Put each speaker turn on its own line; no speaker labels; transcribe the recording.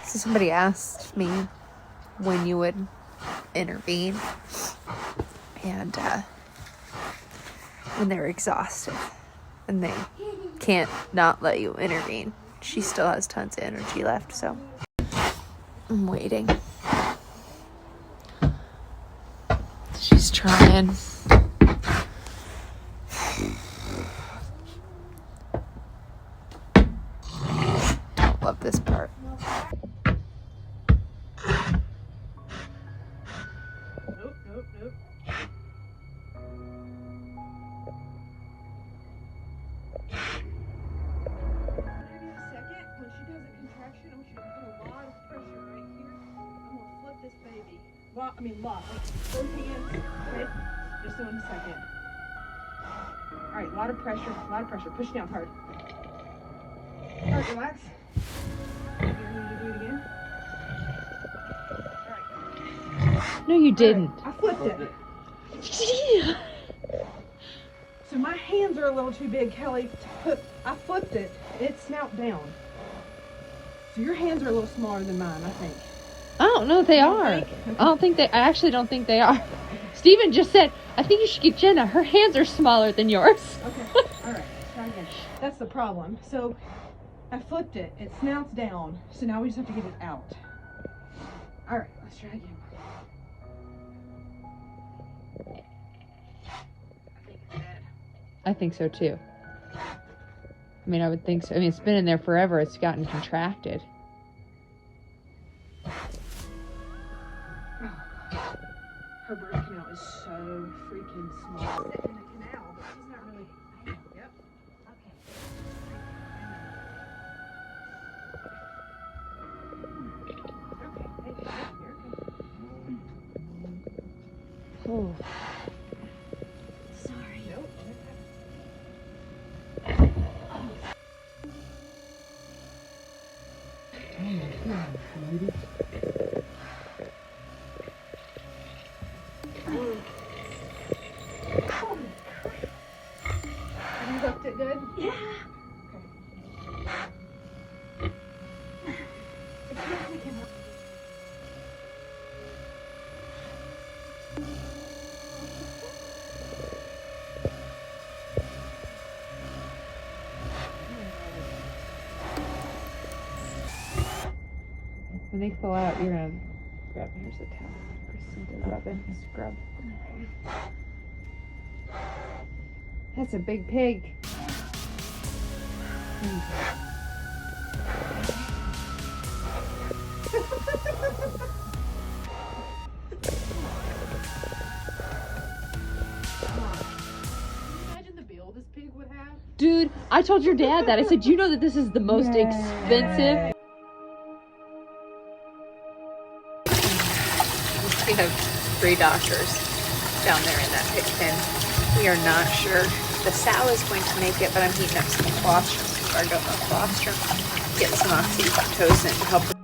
So somebody asked me when you would intervene, and when they're exhausted and they can't not let you intervene. She still has tons of energy left, so I'm waiting. She's trying. Don't love this part.
Nope. Maybe a second. When she does a contraction, I want you to put a lot of pressure right here. I'm gonna flip this baby. Lot. Like both hands. Okay. Just do it in a second. All right. A lot of pressure. Push down hard. All right. Relax. You need to do it again. All right.
No, you didn't.
Right. I flipped it. So my hands are a little too big, Kelly, to put. I flipped it. It's snout down. So your hands are a little smaller than mine, I think.
I don't know if they are.
Okay.
I actually don't think they are. Steven just said, I think you should get Jenna. Her hands are smaller than yours.
Okay. All right. Let's try again. That's the problem. So I flipped it. It snouts down. So now we just have to get it out. All right. Let's try again. I think it's dead.
I think so too. I mean, I would think so. I mean, it's been in there forever. It's gotten contracted.
Her birth canal is so freaking small. In the canal, but she's not really. Yep. Okay.
Oh.
Sorry. Nope. You hooked it good? Yeah.
When they fall out, you're gonna grab. Here's a towel. Kristen to rub in. Scrub. That's a big pig.
Imagine the bill this pig would have.
Dude, I told your dad that. I said, you know that this is the most expensive. We have 3 doctors down there in that pig pen. We are not sure. The sow is going to make it, but I'm heating up some colostrum, some gargo colostrum, getting some oxytocin to help with